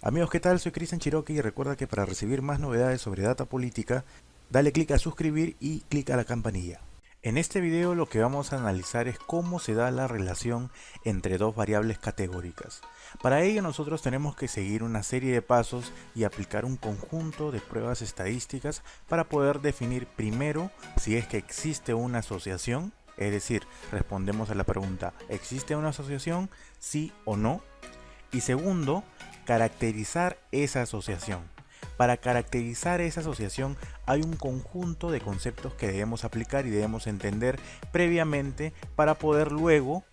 Amigos, ¿qué tal? Soy Cristian Chiroque y recuerda que para recibir más novedades sobre data política, dale clic a suscribir y clic a la campanilla. En este video lo que vamos a analizar es cómo se da la relación entre dos variables categóricas. Para ello nosotros tenemos que seguir una serie de pasos y aplicar un conjunto de pruebas estadísticas para poder definir primero si es que existe una asociación, es decir, respondemos a la pregunta ¿existe una asociación? Sí o no. Y segundo, caracterizar esa asociación. Para caracterizar esa asociación hay un conjunto de conceptos que debemos aplicar y debemos entender previamente para poder luego,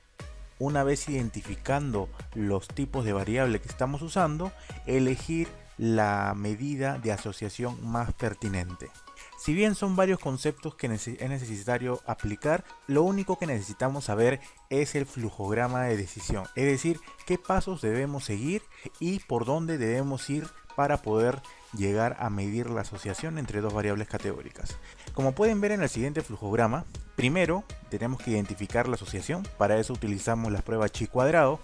una vez identificando los tipos de variable que estamos usando, elegir la medida de asociación más pertinente. Si bien son varios conceptos que es necesario aplicar, lo único que necesitamos saber es el flujograma de decisión, es decir, qué pasos debemos seguir y por dónde debemos ir para poder llegar a medir la asociación entre dos variables categóricas. Como pueden ver en el siguiente flujograma, primero tenemos que identificar la asociación, para eso utilizamos la prueba chi cuadrado.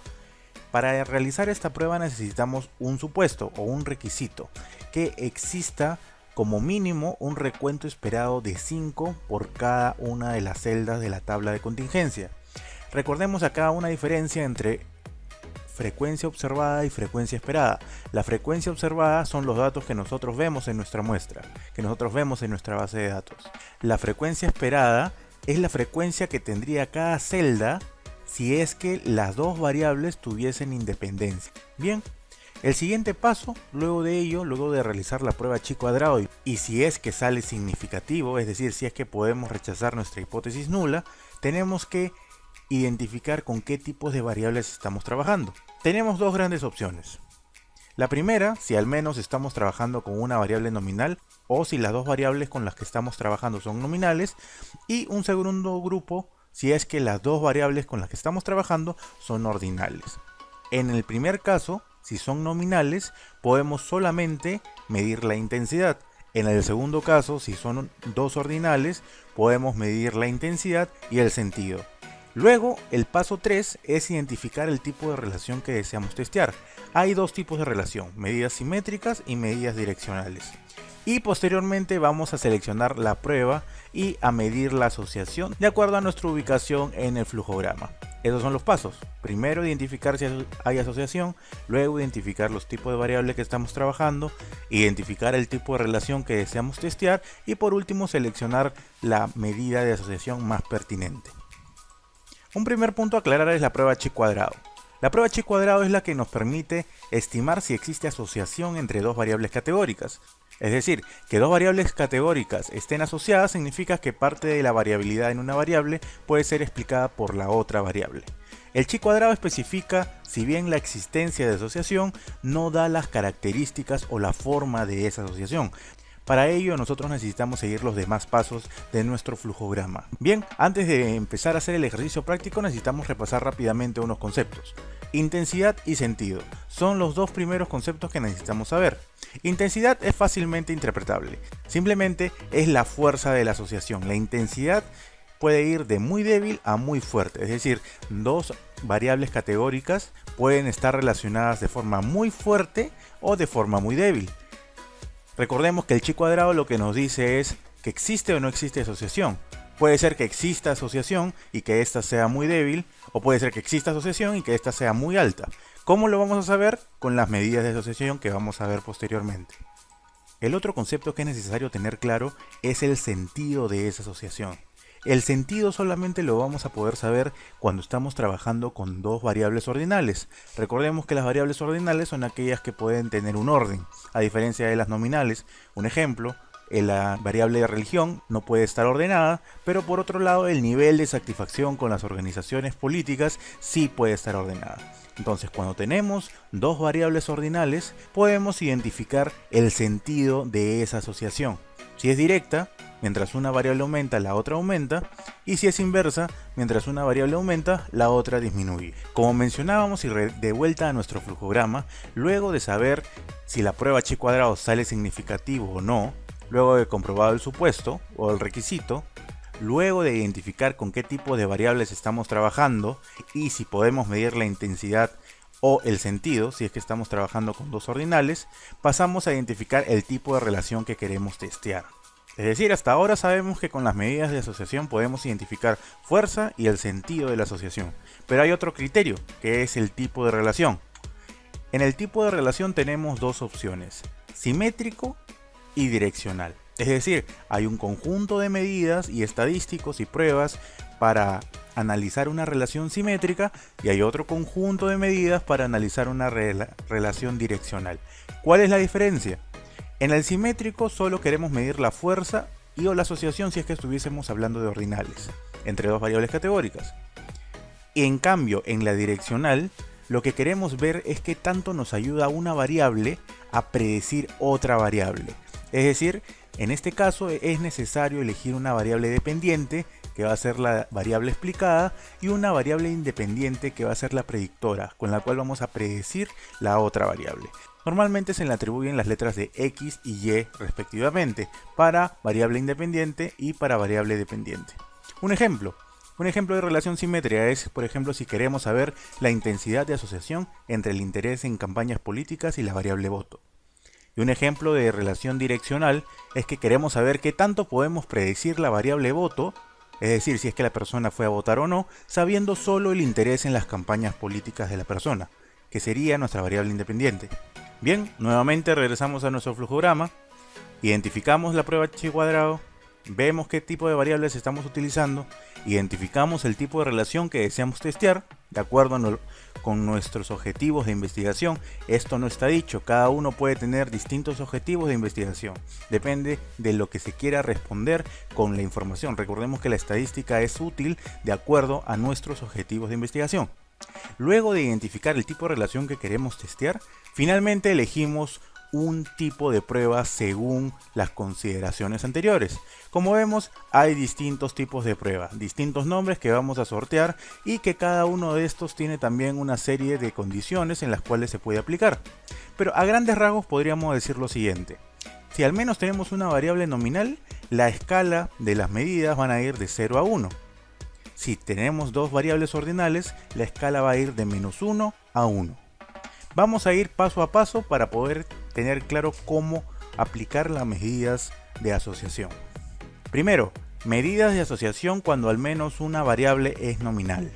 Para realizar esta prueba necesitamos un supuesto o un requisito, que exista como mínimo un recuento esperado de 5 por cada una de las celdas de la tabla de contingencia. Recordemos acá una diferencia entre frecuencia observada y frecuencia esperada. La frecuencia observada son los datos que nosotros vemos en nuestra muestra, que nosotros vemos en nuestra base de datos. La frecuencia esperada es la frecuencia que tendría cada celda si es que las dos variables tuviesen independencia. Bien. El siguiente paso, luego de ello, luego de realizar la prueba chi cuadrado y si es que sale significativo, es decir, si es que podemos rechazar nuestra hipótesis nula, tenemos que identificar con qué tipos de variables estamos trabajando. Tenemos dos grandes opciones. La primera, si al menos estamos trabajando con una variable nominal o si las dos variables con las que estamos trabajando son nominales, y un segundo grupo, si es que las dos variables con las que estamos trabajando son ordinales. En el primer caso, si son nominales, podemos solamente medir la intensidad. En el segundo caso, si son dos ordinales, podemos medir la intensidad y el sentido. Luego, el paso 3 es identificar el tipo de relación que deseamos testear. Hay dos tipos de relación, medidas simétricas y medidas direccionales. Y posteriormente vamos a seleccionar la prueba y a medir la asociación de acuerdo a nuestra ubicación en el flujograma. Esos son los pasos. Primero identificar si hay asociación, luego identificar los tipos de variables que estamos trabajando, identificar el tipo de relación que deseamos testear y por último seleccionar la medida de asociación más pertinente. Un primer punto a aclarar es la prueba chi cuadrado. La prueba chi cuadrado es la que nos permite estimar si existe asociación entre dos variables categóricas. Es decir, que dos variables categóricas estén asociadas significa que parte de la variabilidad en una variable puede ser explicada por la otra variable. El chi cuadrado especifica si bien la existencia de asociación no da las características o la forma de esa asociación. Para ello nosotros necesitamos seguir los demás pasos de nuestro flujograma. Bien, antes de empezar a hacer el ejercicio práctico necesitamos repasar rápidamente unos conceptos. Intensidad y sentido son los dos primeros conceptos que necesitamos saber. Intensidad es fácilmente interpretable, simplemente es la fuerza de la asociación. La intensidad puede ir de muy débil a muy fuerte, es decir, dos variables categóricas pueden estar relacionadas de forma muy fuerte o de forma muy débil. Recordemos que el chi cuadrado lo que nos dice es que existe o no existe asociación. Puede ser que exista asociación y que ésta sea muy débil, o puede ser que exista asociación y que ésta sea muy alta. ¿Cómo lo vamos a saber? Con las medidas de asociación que vamos a ver posteriormente. El otro concepto que es necesario tener claro es el sentido de esa asociación. El sentido solamente lo vamos a poder saber cuando estamos trabajando con dos variables ordinales. Recordemos que las variables ordinales son aquellas que pueden tener un orden, a diferencia de las nominales. Un ejemplo, la variable de religión no puede estar ordenada, pero por otro lado el nivel de satisfacción con las organizaciones políticas sí puede estar ordenada. Entonces, cuando tenemos dos variables ordinales, podemos identificar el sentido de esa asociación. Si es directa, mientras una variable aumenta, la otra aumenta, y si es inversa, mientras una variable aumenta, la otra disminuye. Como mencionábamos y de vuelta a nuestro flujograma, luego de saber si la prueba chi cuadrado sale significativo o no, luego de comprobado el supuesto o el requisito, luego de identificar con qué tipo de variables estamos trabajando y si podemos medir la intensidad o el sentido, si es que estamos trabajando con dos ordinales, pasamos a identificar el tipo de relación que queremos testear. Es decir, hasta ahora sabemos que con las medidas de asociación podemos identificar fuerza y el sentido de la asociación. Pero hay otro criterio, que es el tipo de relación. En el tipo de relación tenemos dos opciones, simétrico y direccional. Es decir, hay un conjunto de medidas y estadísticos y pruebas para analizar una relación simétrica y hay otro conjunto de medidas para analizar una relación direccional. ¿Cuál es la diferencia? En el simétrico solo queremos medir la fuerza y o la asociación si es que estuviésemos hablando de ordinales, entre dos variables categóricas. Y en cambio, en la direccional, lo que queremos ver es qué tanto nos ayuda una variable a predecir otra variable. Es decir, en este caso es necesario elegir una variable dependiente, que va a ser la variable explicada, y una variable independiente, que va a ser la predictora, con la cual vamos a predecir la otra variable. Normalmente se le atribuyen las letras de X y Y respectivamente, para variable independiente y para variable dependiente. Un ejemplo de relación simétrica es, por ejemplo, si queremos saber la intensidad de asociación entre el interés en campañas políticas y la variable voto. Y un ejemplo de relación direccional es que queremos saber qué tanto podemos predecir la variable voto, es decir, si es que la persona fue a votar o no, sabiendo solo el interés en las campañas políticas de la persona, que sería nuestra variable independiente. Bien, nuevamente regresamos a nuestro flujograma, identificamos la prueba chi cuadrado, vemos qué tipo de variables estamos utilizando, identificamos el tipo de relación que deseamos testear, de acuerdo con nuestros objetivos de investigación. Esto no está dicho, cada uno puede tener distintos objetivos de investigación, depende de lo que se quiera responder con la información. Recordemos que la estadística es útil de acuerdo a nuestros objetivos de investigación. Luego de identificar el tipo de relación que queremos testear, finalmente elegimos un tipo de prueba según las consideraciones anteriores. Como vemos, hay distintos tipos de prueba, distintos nombres que vamos a sortear y que cada uno de estos tiene también una serie de condiciones en las cuales se puede aplicar. Pero a grandes rasgos podríamos decir lo siguiente: si al menos tenemos una variable nominal, la escala de las medidas van a ir de 0 a 1. Si tenemos dos variables ordinales, la escala va a ir de -1 a 1. Vamos a ir paso a paso para poder tener claro cómo aplicar las medidas de asociación. Primero, medidas de asociación cuando al menos una variable es nominal.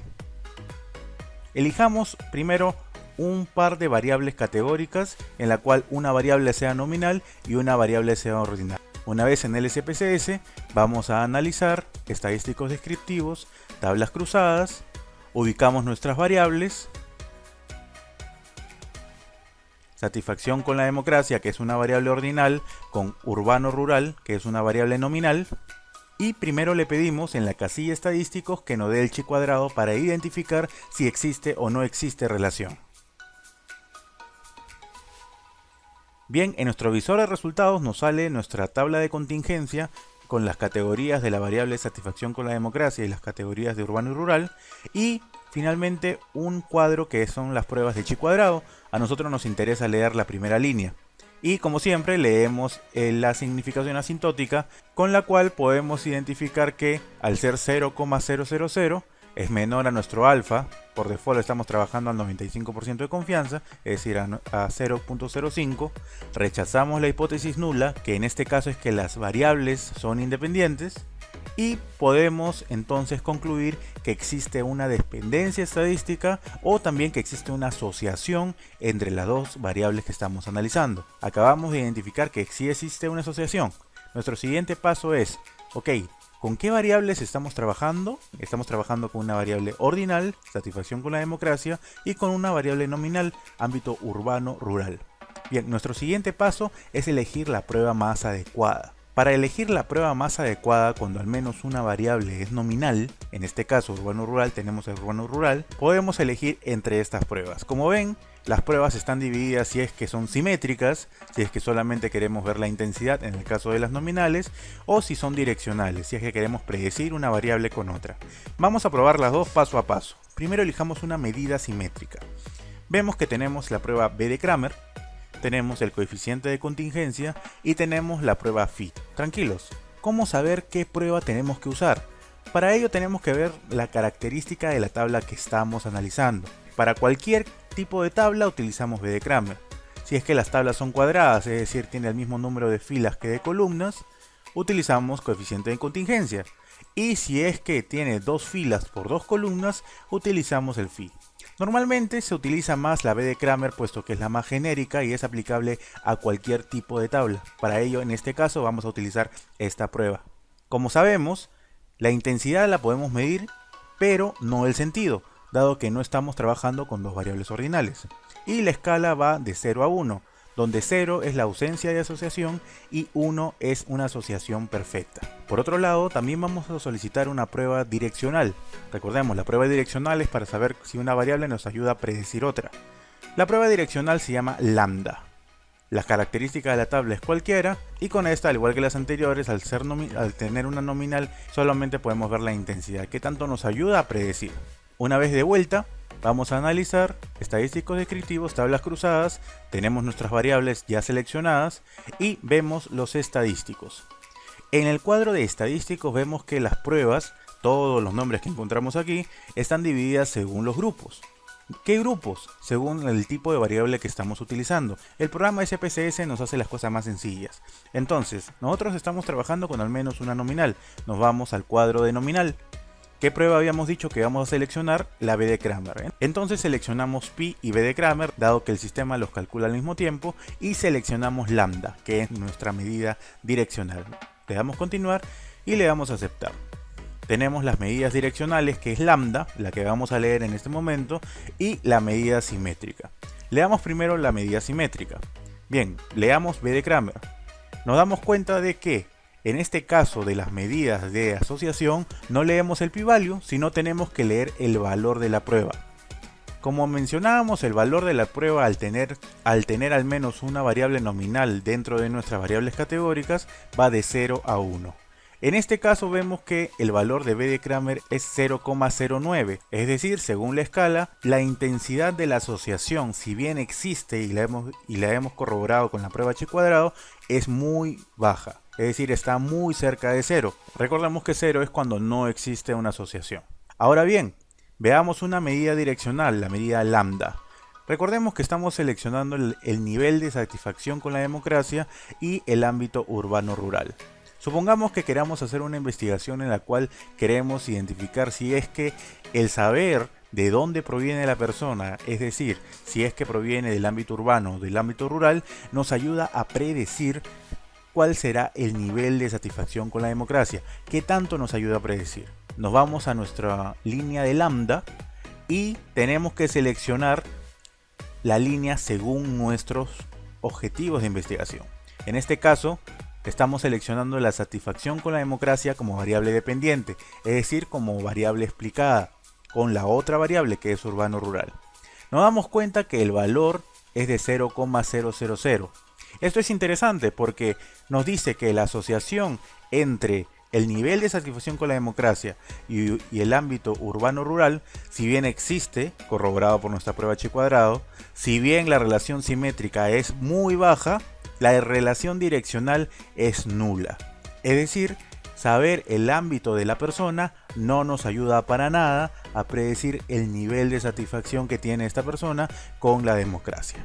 Elijamos primero un par de variables categóricas en la cual una variable sea nominal y una variable sea ordinal. Una vez en el SPSS, vamos a analizar estadísticos descriptivos, tablas cruzadas, ubicamos nuestras variables, satisfacción con la democracia, que es una variable ordinal, con urbano-rural, que es una variable nominal, y primero le pedimos en la casilla estadísticos que nos dé el chi cuadrado para identificar si existe o no existe relación. Bien, en nuestro visor de resultados nos sale nuestra tabla de contingencia con las categorías de la variable satisfacción con la democracia y las categorías de urbano y rural, y finalmente un cuadro que son las pruebas de chi cuadrado. A nosotros nos interesa leer la primera línea. Y como siempre leemos la significación asintótica, con la cual podemos identificar que al ser 0,000 es menor a nuestro alfa. Por default estamos trabajando al 95% de confianza, es decir, a 0.05. Rechazamos la hipótesis nula, que en este caso es que las variables son independientes. Y podemos entonces concluir que existe una dependencia estadística o también que existe una asociación entre las dos variables que estamos analizando. Acabamos de identificar que sí existe una asociación. Nuestro siguiente paso es, ok, ¿con qué variables estamos trabajando? Estamos trabajando con una variable ordinal, satisfacción con la democracia, y con una variable nominal, ámbito urbano-rural. Bien, nuestro siguiente paso es elegir la prueba más adecuada. Para elegir la prueba más adecuada cuando al menos una variable es nominal, en este caso urbano-rural tenemos el urbano-rural, podemos elegir entre estas pruebas. Como ven, las pruebas están divididas si es que son simétricas, si es que solamente queremos ver la intensidad en el caso de las nominales, o si son direccionales, si es que queremos predecir una variable con otra. Vamos a probar las dos paso a paso. Primero elijamos una medida simétrica. Vemos que tenemos la prueba B de Kramer, tenemos el coeficiente de contingencia y tenemos la prueba phi. Tranquilos, ¿cómo saber qué prueba tenemos que usar? Para ello tenemos que ver la característica de la tabla que estamos analizando. Para cualquier tipo de tabla utilizamos B de Kramer. Si es que las tablas son cuadradas, es decir, tiene el mismo número de filas que de columnas, utilizamos coeficiente de contingencia. Y si es que tiene 2 filas por 2 columnas, utilizamos el phi. Normalmente se utiliza más la B de Kramer puesto que es la más genérica y es aplicable a cualquier tipo de tabla. Para ello, en este caso, vamos a utilizar esta prueba. Como sabemos, la intensidad la podemos medir, pero no el sentido, dado que no estamos trabajando con dos variables ordinales. Y la escala va de 0 a 1, donde 0 es la ausencia de asociación y 1 es una asociación perfecta. Por otro lado, también vamos a solicitar una prueba direccional. Recordemos, la prueba direccional es para saber si una variable nos ayuda a predecir otra. La prueba direccional se llama lambda. La característica de la tabla es cualquiera y con esta, al igual que las anteriores, al tener una nominal, solamente podemos ver la intensidad, que tanto nos ayuda a predecir. Una vez de vuelta, vamos a analizar estadísticos descriptivos, tablas cruzadas, tenemos nuestras variables ya seleccionadas y vemos los estadísticos. En el cuadro de estadísticos vemos que las pruebas, todos los nombres que encontramos aquí, están divididas según los grupos. ¿Qué grupos? Según el tipo de variable que estamos utilizando. El programa SPSS nos hace las cosas más sencillas. Entonces, nosotros estamos trabajando con al menos una nominal. Nos vamos al cuadro de nominal. ¿Qué prueba habíamos dicho que vamos a seleccionar? La B de Kramer. Entonces seleccionamos pi y B de Kramer, dado que el sistema los calcula al mismo tiempo, y seleccionamos lambda, que es nuestra medida direccional. Le damos continuar y le damos a aceptar. Tenemos las medidas direccionales, que es lambda, la que vamos a leer en este momento, y la medida simétrica. Leamos primero la medida simétrica. Bien, leamos B de Kramer. Nos damos cuenta de que en este caso de las medidas de asociación no leemos el pi-value, sino tenemos que leer el valor de la prueba. Como mencionábamos, el valor de la prueba al tener al menos una variable nominal dentro de nuestras variables categóricas va de 0 a 1. En este caso vemos que el valor de B de Kramer es 0,09, es decir, según la escala, la intensidad de la asociación, si bien existe y la hemos corroborado con la prueba H², es muy baja, es decir, está muy cerca de 0. Recordemos que 0 es cuando no existe una asociación. Ahora bien, veamos una medida direccional, la medida lambda. Recordemos que estamos seleccionando el nivel de satisfacción con la democracia y el ámbito urbano-rural. Supongamos que queramos hacer una investigación en la cual queremos identificar si es que el saber de dónde proviene la persona, es decir, si es que proviene del ámbito urbano o del ámbito rural, nos ayuda a predecir cuál será el nivel de satisfacción con la democracia. ¿Qué tanto nos ayuda a predecir? Nos vamos a nuestra línea de lambda y tenemos que seleccionar la línea según nuestros objetivos de investigación. En este caso, estamos seleccionando la satisfacción con la democracia como variable dependiente, es decir, como variable explicada, con la otra variable que es urbano-rural. Nos damos cuenta que el valor es de 0,000. Esto es interesante porque nos dice que la asociación entre el nivel de satisfacción con la democracia y el ámbito urbano-rural, si bien existe, corroborado por nuestra prueba H², si bien la relación simétrica es muy baja, la relación direccional es nula. Es decir, saber el ámbito de la persona no nos ayuda para nada a predecir el nivel de satisfacción que tiene esta persona con la democracia.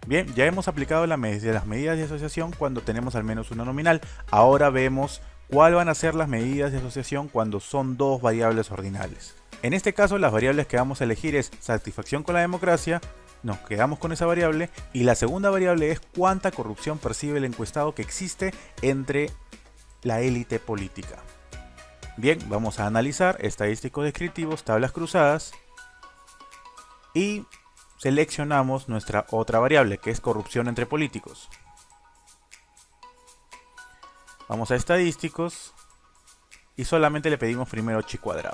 Bien, ya hemos aplicado las medidas de asociación cuando tenemos al menos una nominal. Ahora vemos cuáles van a ser las medidas de asociación cuando son dos variables ordinales. En este caso, las variables que vamos a elegir es satisfacción con la democracia. Nos quedamos con esa variable y la segunda variable es cuánta corrupción percibe el encuestado que existe entre la élite política. Bien, vamos a analizar estadísticos descriptivos, tablas cruzadas y seleccionamos nuestra otra variable que es corrupción entre políticos. Vamos a estadísticos y solamente le pedimos primero H².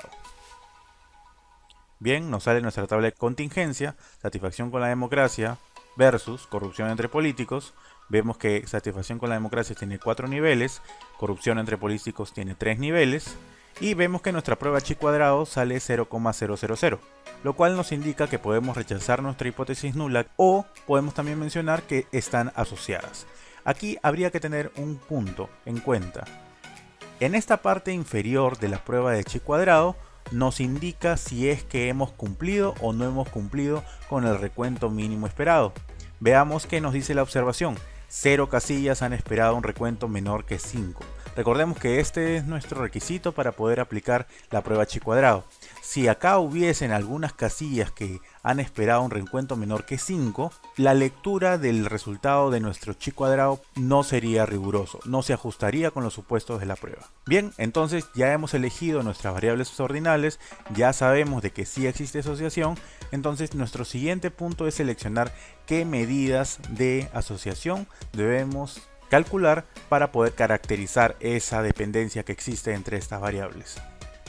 Bien, nos sale nuestra tabla de contingencia, satisfacción con la democracia versus corrupción entre políticos. Vemos que satisfacción con la democracia tiene 4 niveles, corrupción entre políticos tiene 3 niveles. Y vemos que nuestra prueba H² sale 0,000, lo cual nos indica que podemos rechazar nuestra hipótesis nula o podemos también mencionar que están asociadas. Aquí habría que tener un punto en cuenta. En esta parte inferior de la prueba de H², nos indica si es que hemos cumplido o no hemos cumplido con el recuento mínimo esperado. Veamos qué nos dice la observación. 0 casillas han esperado un recuento menor que 5. Recordemos que este es nuestro requisito para poder aplicar la prueba chi cuadrado. Si acá hubiesen algunas casillas que han esperado un recuento menor que 5, la lectura del resultado de nuestro chi cuadrado no sería riguroso, no se ajustaría con los supuestos de la prueba. Bien, entonces ya hemos elegido nuestras variables ordinales, ya sabemos de que sí existe asociación, entonces nuestro siguiente punto es seleccionar qué medidas de asociación debemos calcular para poder caracterizar esa dependencia que existe entre estas variables.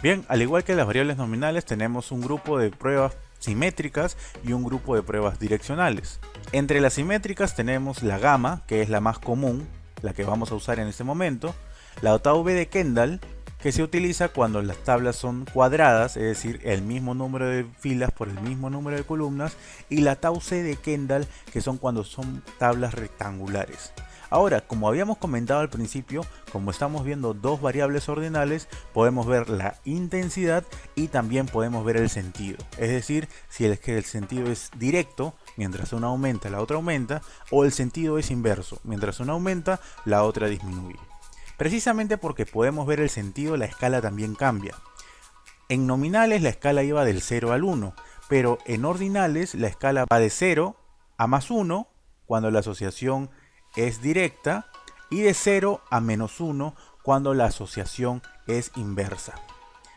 Bien, al igual que las variables nominales, tenemos un grupo de pruebas simétricas y un grupo de pruebas direccionales. Entre las simétricas tenemos la gamma, que es la más común, la que vamos a usar en este momento, la tau v de Kendall, que se utiliza cuando las tablas son cuadradas, es decir, el mismo número de filas por el mismo número de columnas, y la tau c de Kendall, que son cuando son tablas rectangulares. Ahora, como habíamos comentado al principio, como estamos viendo dos variables ordinales, podemos ver la intensidad y también podemos ver el sentido. Es decir, si es que el sentido es directo, mientras una aumenta, la otra aumenta, o el sentido es inverso, mientras una aumenta, la otra disminuye. Precisamente porque podemos ver el sentido, la escala también cambia. En nominales la escala iba del 0 al 1, pero en ordinales la escala va de 0 a más 1 cuando la asociación es directa y de 0 a menos 1 cuando la asociación es inversa.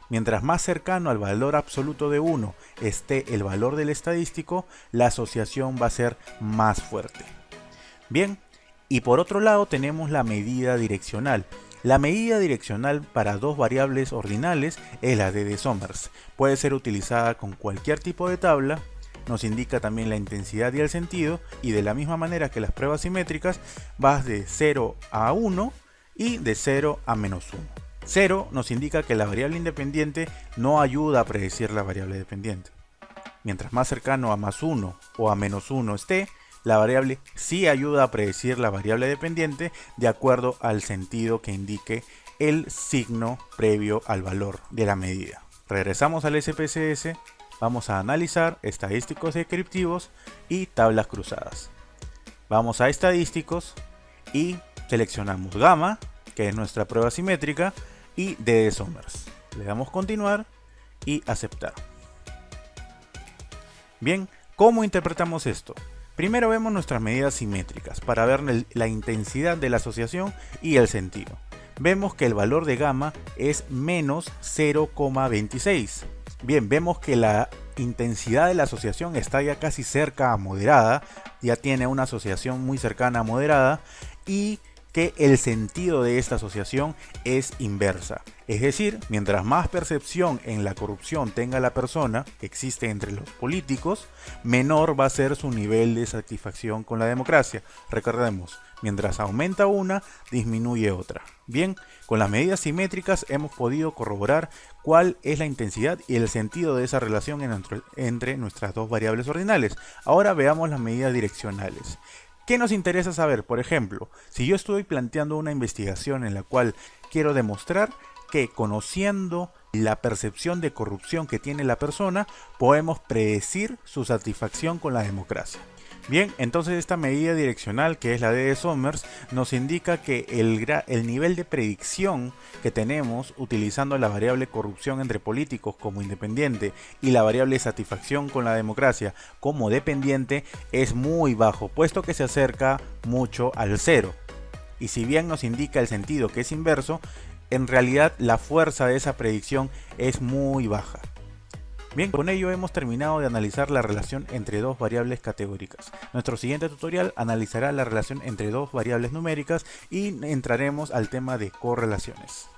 Mientras más cercano al valor absoluto de 1 esté el valor del estadístico, la asociación va a ser más fuerte. Bien, y por otro lado tenemos la medida direccional. La medida direccional para dos variables ordinales es la de Somers. Puede ser utilizada con cualquier tipo de tabla. Nos indica también la intensidad y el sentido, y de la misma manera que las pruebas simétricas vas de 0 a 1 y de 0 a menos 1. 0 nos indica que la variable independiente no ayuda a predecir la variable dependiente. Mientras más cercano a más 1 o a menos 1 esté, la variable sí ayuda a predecir la variable dependiente de acuerdo al sentido que indique el signo previo al valor de la medida. Regresamos al SPSS. Vamos a analizar estadísticos descriptivos y tablas cruzadas. Vamos a estadísticos y seleccionamos gamma, que es nuestra prueba simétrica, y D de Somers. Le damos continuar y aceptar. Bien, ¿cómo interpretamos esto? Primero vemos nuestras medidas simétricas para ver la intensidad de la asociación y el sentido. Vemos que el valor de gamma es menos 0,26. Bien, vemos que la intensidad de la asociación está ya casi cerca a moderada, ya tiene una asociación muy cercana a moderada, y que el sentido de esta asociación es inversa. Es decir, mientras más percepción en la corrupción tenga la persona que existe entre los políticos, menor va a ser su nivel de satisfacción con la democracia. Recordemos, mientras aumenta una, disminuye otra. Bien, con las medidas simétricas hemos podido corroborar cuál es la intensidad y el sentido de esa relación entre nuestras dos variables ordinales. Ahora veamos las medidas direccionales. ¿Qué nos interesa saber? Por ejemplo, si yo estoy planteando una investigación en la cual quiero demostrar que conociendo la percepción de corrupción que tiene la persona, podemos predecir su satisfacción con la democracia. Bien, entonces esta medida direccional, que es la de Somers, nos indica que el nivel de predicción que tenemos utilizando la variable corrupción entre políticos como independiente y la variable satisfacción con la democracia como dependiente es muy bajo, puesto que se acerca mucho al 0. Y si bien nos indica el sentido que es inverso, en realidad la fuerza de esa predicción es muy baja. Bien, con ello hemos terminado de analizar la relación entre dos variables categóricas. Nuestro siguiente tutorial analizará la relación entre dos variables numéricas y entraremos al tema de correlaciones.